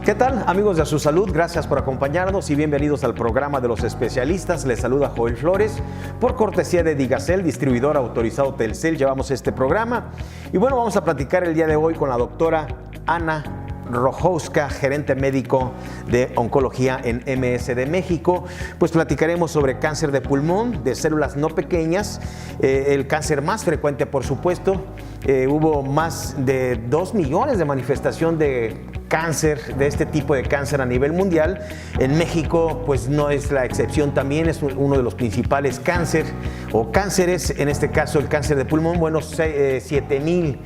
¿Qué tal, amigos de Su Salud? Gracias por acompañarnos y bienvenidos al programa de los especialistas. Les saluda Joel Flores. Por cortesía de Digacel, distribuidor autorizado Telcel, llevamos este programa. Y bueno, vamos a platicar el día de hoy con la doctora Ana Rojowska, gerente médico de oncología en MSD México. Pues platicaremos sobre cáncer de pulmón, de células no pequeñas, el cáncer más frecuente, por supuesto. Hubo más de 2 millones de manifestación de cáncer, de este tipo de cáncer a nivel mundial. En México, pues no es la excepción, también es uno de los principales cánceres, en este caso el cáncer de pulmón. Bueno, 7,000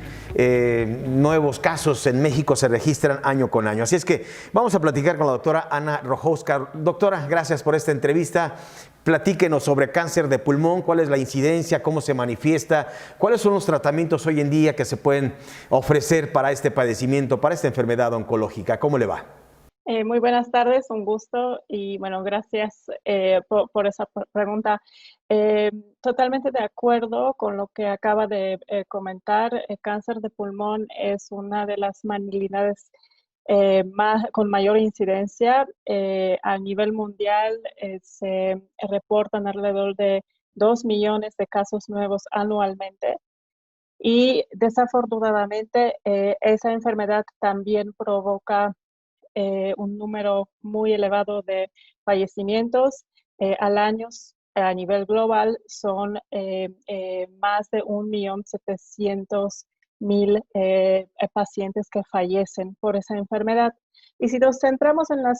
nuevos casos en México se registran año con año. Así es que vamos a platicar con la doctora Ana Rojowska. Doctora, gracias por esta entrevista. Platíquenos sobre cáncer de pulmón, cuál es la incidencia, cómo se manifiesta, cuáles son los tratamientos hoy en día que se pueden ofrecer para este padecimiento, para esta enfermedad oncológica. ¿Cómo le va? Muy buenas tardes, un gusto y bueno, gracias por esa pregunta. Totalmente de acuerdo con lo que acaba de comentar. El cáncer de pulmón es una de las malignidades con mayor incidencia. A nivel mundial se reportan alrededor de 2 millones de casos nuevos anualmente. Y desafortunadamente esa enfermedad también provoca un número muy elevado de fallecimientos al año. A nivel global son más de 1.700.000 pacientes que fallecen por esa enfermedad. Y si nos centramos en la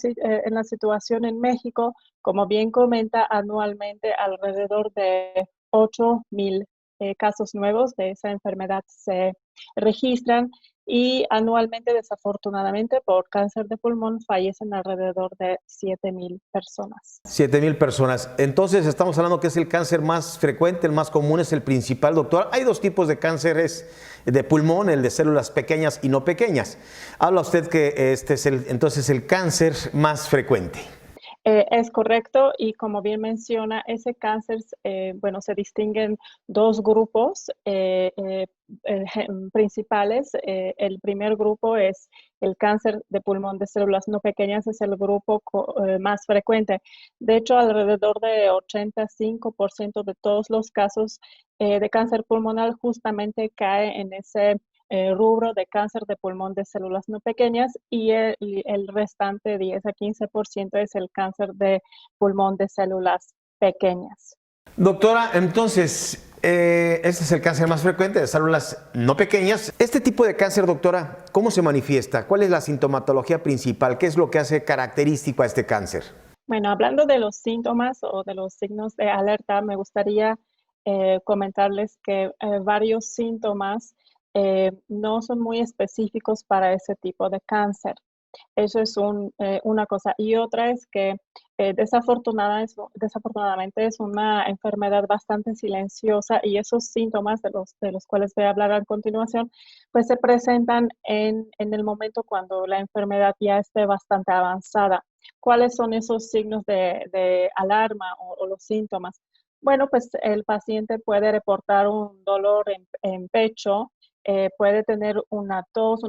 situación en México, como bien comenta, anualmente alrededor de 8,000 casos nuevos de esa enfermedad se registran. Y anualmente, desafortunadamente, por cáncer de pulmón fallecen alrededor de 7,000 personas. 7,000 personas. Entonces, estamos hablando que es el cáncer más frecuente, el más común, es el principal, doctor. Hay dos tipos de cánceres de pulmón, el de células pequeñas y no pequeñas. Habla usted que este es entonces el cáncer más frecuente. Es correcto, y como bien menciona, ese cáncer, bueno, se distinguen dos grupos principales. El primer grupo es el cáncer de pulmón de células no pequeñas, es el grupo más frecuente. De hecho, alrededor de 85% de todos los casos de cáncer pulmonar justamente cae en ese rubro de cáncer de pulmón de células no pequeñas, y el restante 10 a 15% es el cáncer de pulmón de células pequeñas. Doctora, entonces, este es el cáncer más frecuente de células no pequeñas. Este tipo de cáncer, doctora, ¿cómo se manifiesta? ¿Cuál es la sintomatología principal? ¿Qué es lo que hace característico a este cáncer? Bueno, hablando de los síntomas o de los signos de alerta, me gustaría comentarles que varios síntomas no son muy específicos para ese tipo de cáncer. Eso es una cosa. Y otra es que desafortunadamente es una enfermedad bastante silenciosa, y esos síntomas de los cuales voy a hablar a continuación, pues se presentan en el momento cuando la enfermedad ya esté bastante avanzada. ¿Cuáles son esos signos de alarma o los síntomas? Bueno, pues el paciente puede reportar un dolor en pecho. Puede tener una tos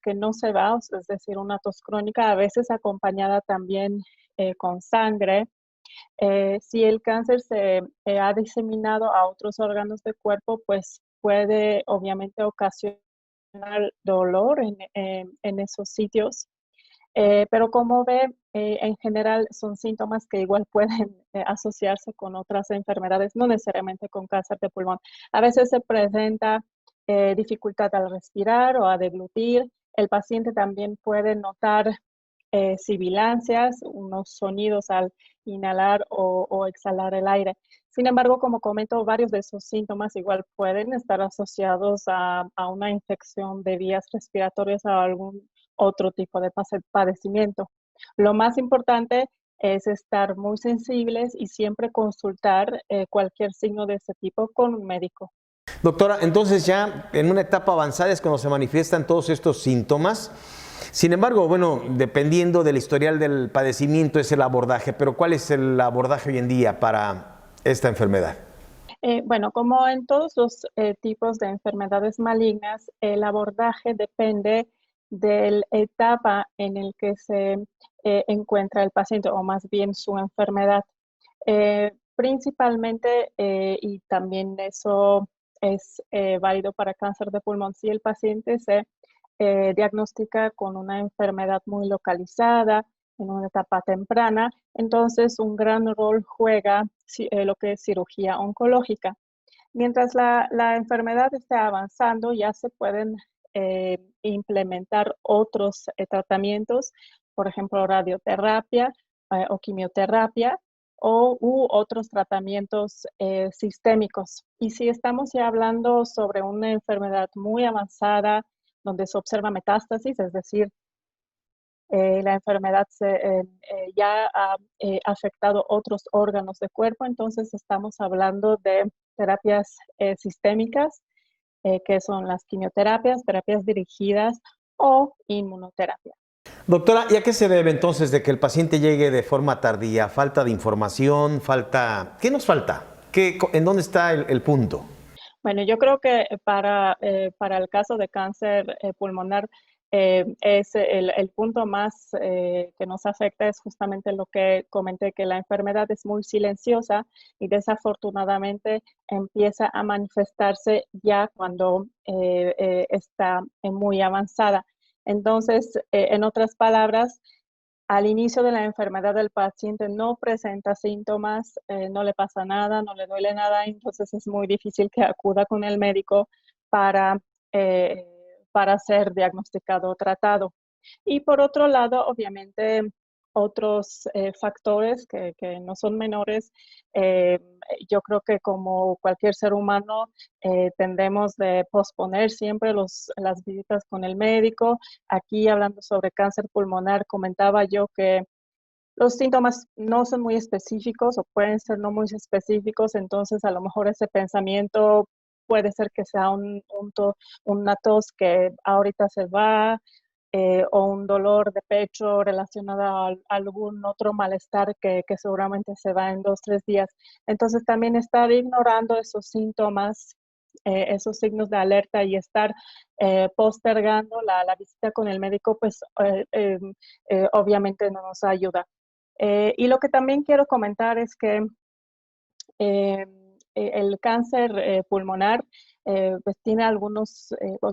que no se va, es decir, una tos crónica, a veces acompañada también con sangre. Si el cáncer se ha diseminado a otros órganos del cuerpo, pues puede obviamente ocasionar dolor en esos sitios. Pero como ve, en general son síntomas que igual pueden asociarse con otras enfermedades, no necesariamente con cáncer de pulmón. A veces se presenta dificultad al respirar o a deglutir. El paciente también puede notar sibilancias, unos sonidos al inhalar o exhalar el aire. Sin embargo, como comento, varios de esos síntomas igual pueden estar asociados a una infección de vías respiratorias o a algún otro tipo de padecimiento. Lo más importante es estar muy sensibles y siempre consultar cualquier signo de ese tipo con un médico. Doctora, entonces ya en una etapa avanzada es cuando se manifiestan todos estos síntomas. Sin embargo, bueno, dependiendo del historial del padecimiento es el abordaje, pero ¿cuál es el abordaje hoy en día para esta enfermedad? Bueno, como en todos los tipos de enfermedades malignas, el abordaje depende de la etapa en el que se encuentra el paciente, o más bien su enfermedad. Principalmente, y también eso es válido para cáncer de pulmón, si el paciente se diagnostica con una enfermedad muy localizada, en una etapa temprana, entonces un gran rol juega lo que es cirugía oncológica. Mientras la enfermedad esté avanzando, ya se pueden implementar otros tratamientos, por ejemplo, radioterapia o quimioterapia u otros tratamientos sistémicos. Y si estamos ya hablando sobre una enfermedad muy avanzada, donde se observa metástasis, es decir, la enfermedad ya ha afectado otros órganos del cuerpo, entonces estamos hablando de terapias sistémicas, que son las quimioterapias, terapias dirigidas o inmunoterapia. Doctora, ¿y a qué se debe entonces de que el paciente llegue de forma tardía? ¿Falta de información? ¿Qué nos falta? ¿En dónde está el punto? Bueno, yo creo que para el caso de cáncer pulmonar, es el punto más que nos afecta es justamente lo que comenté, que la enfermedad es muy silenciosa y desafortunadamente empieza a manifestarse ya cuando está muy avanzada. Entonces, en otras palabras, al inicio de la enfermedad del paciente no presenta síntomas, no le pasa nada, no le duele nada, entonces es muy difícil que acuda con el médico para, eh, para ser diagnosticado o tratado. Y por otro lado, obviamente, otros factores que no son menores, eh, yo creo que como cualquier ser humano tendemos de posponer siempre las visitas con el médico. Aquí hablando sobre cáncer pulmonar, comentaba yo que los síntomas no son muy específicos o pueden ser no muy específicos, entonces a lo mejor ese pensamiento puede ser que sea una tos que ahorita se va, o un dolor de pecho relacionado a algún otro malestar que seguramente se va en 2, 3 días. Entonces también estar ignorando esos síntomas, esos signos de alerta y estar postergando la visita con el médico, pues obviamente no nos ayuda. Y lo que también quiero comentar es que eh, el cáncer pulmonar pues tiene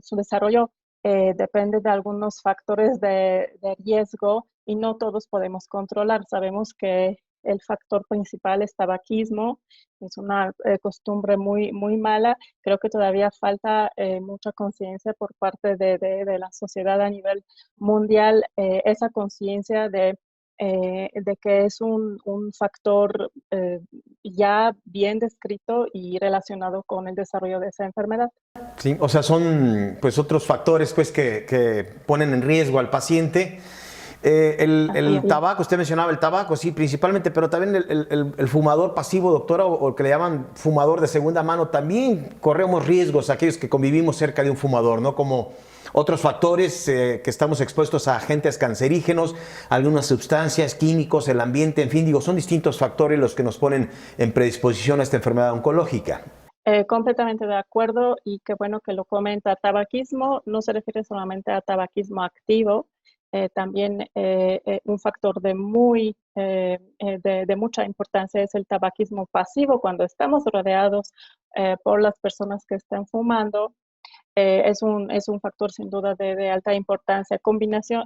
su desarrollo depende de algunos factores de riesgo y no todos podemos controlar. Sabemos que el factor principal es tabaquismo, es una costumbre muy, muy mala. Creo que todavía falta mucha conciencia por parte de la sociedad a nivel mundial, esa conciencia de que es un factor ya bien descrito y relacionado con el desarrollo de esa enfermedad. Sí, o sea, son pues otros factores pues que ponen en riesgo al paciente. Así El es. tabaco, usted mencionaba el tabaco, sí, principalmente, pero también el fumador pasivo, doctora, o el que le llaman fumador de segunda mano, también corremos riesgos aquellos que convivimos cerca de un fumador, ¿no? Como otros factores que estamos expuestos a agentes cancerígenos, algunas sustancias, químicos, el ambiente, en fin, digo, son distintos factores los que nos ponen en predisposición a esta enfermedad oncológica. Completamente de acuerdo y qué bueno que lo comenta. Tabaquismo no se refiere solamente a tabaquismo activo, también un factor de mucha importancia es el tabaquismo pasivo. Cuando estamos rodeados por las personas que están fumando, es un factor sin duda de alta importancia. Contaminación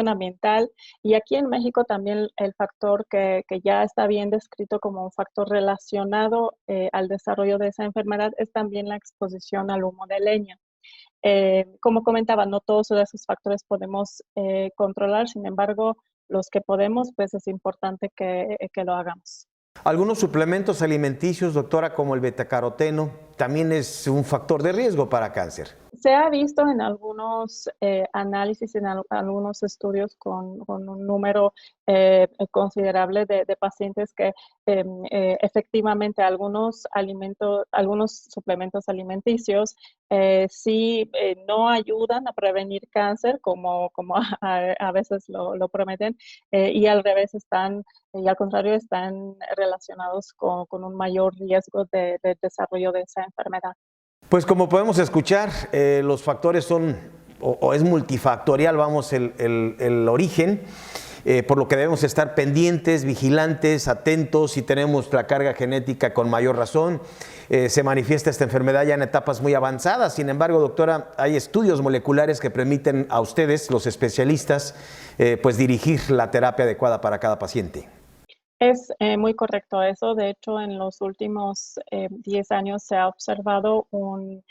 ambiental. Y aquí en México también el factor que ya está bien descrito como un factor relacionado al desarrollo de esa enfermedad es también la exposición al humo de leña. Como comentaba, no todos esos factores podemos controlar, sin embargo, los que podemos, pues es importante que lo hagamos. Algunos suplementos alimenticios, doctora, como el betacaroteno, también es un factor de riesgo para cáncer. Se ha visto en algunos análisis, en algunos estudios con un número considerable de pacientes que efectivamente algunos suplementos alimenticios sí no ayudan a prevenir cáncer como a veces lo prometen, y al revés y al contrario están relacionados con un mayor riesgo de desarrollo de esa enfermedad. Pues como podemos escuchar, los factores son o es multifactorial, vamos, el origen, por lo que debemos estar pendientes, vigilantes, atentos. Si tenemos la carga genética, con mayor razón. Se manifiesta esta enfermedad ya en etapas muy avanzadas. Sin embargo, doctora, hay estudios moleculares que permiten a ustedes, los especialistas, pues dirigir la terapia adecuada para cada paciente. Es muy correcto eso. De hecho, en los últimos 10 años se ha observado un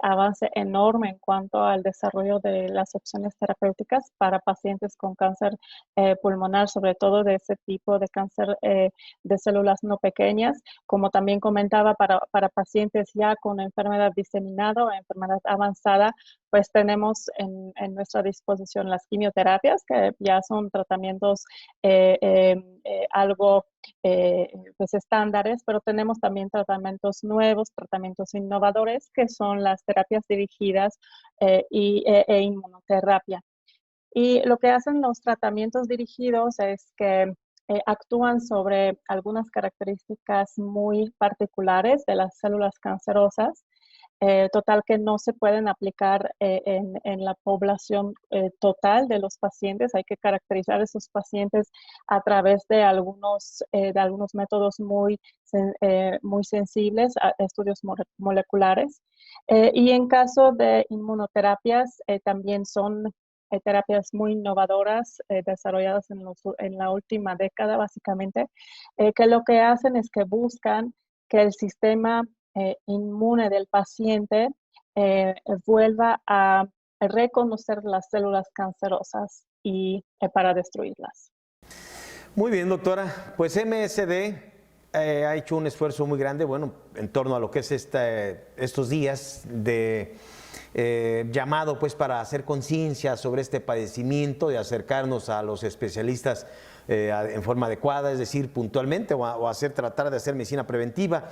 avance enorme en cuanto al desarrollo de las opciones terapéuticas para pacientes con cáncer pulmonar, sobre todo de ese tipo de cáncer de células no pequeñas. Como también comentaba, para pacientes ya con enfermedad diseminada o enfermedad avanzada, pues tenemos en nuestra disposición las quimioterapias, que ya son tratamientos algo pues estándares, pero tenemos también tratamientos nuevos, tratamientos innovadores, que son las terapias dirigidas e inmunoterapia. Y lo que hacen los tratamientos dirigidos es que actúan sobre algunas características muy particulares de las células cancerosas, total que no se pueden aplicar en la población total de los pacientes. Hay que caracterizar a esos pacientes a través de algunos métodos muy sensibles a estudios moleculares. Y en caso de inmunoterapias, también son terapias muy innovadoras desarrolladas en la última década, básicamente, que lo que hacen es que buscan que el sistema inmune del paciente vuelva a reconocer las células cancerosas y para destruirlas. Muy bien, doctora. Pues MSD ha hecho un esfuerzo muy grande, bueno, en torno a lo que es estos días de llamado, pues, para hacer conciencia sobre este padecimiento y acercarnos a los especialistas en forma adecuada, es decir, puntualmente, o tratar de hacer medicina preventiva.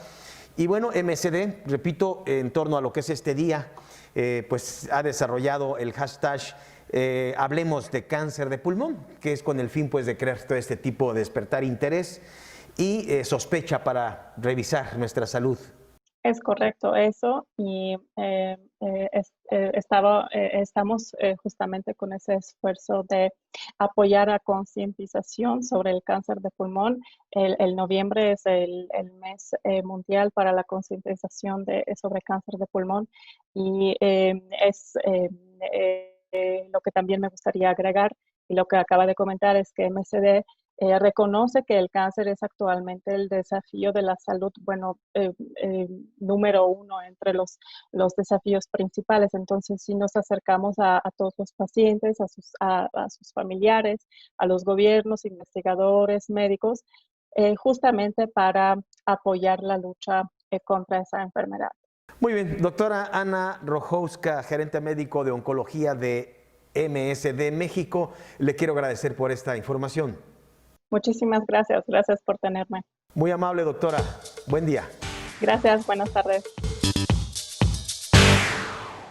Y bueno, MSD, repito, en torno a lo que es este día, pues ha desarrollado el hashtag Hablemos de Cáncer de Pulmón, que es con el fin, pues, de crear todo este tipo de despertar interés y sospecha para revisar nuestra salud. Es correcto eso, y estamos justamente con ese esfuerzo de apoyar a concientización sobre el cáncer de pulmón. El noviembre es el mes mundial para la concientización sobre cáncer de pulmón, y es lo que también me gustaría agregar, y lo que acaba de comentar, es que MSD reconoce que el cáncer es actualmente el desafío de la salud, bueno, número uno entre los desafíos principales. Entonces, si nos acercamos a todos los pacientes, a sus familiares, a los gobiernos, investigadores, médicos, justamente para apoyar la lucha contra esa enfermedad. Muy bien, doctora Ana Rojowska, gerente médico de oncología de MSD México, le quiero agradecer por esta información. Muchísimas gracias por tenerme. Muy amable, doctora. Buen día. Gracias, buenas tardes.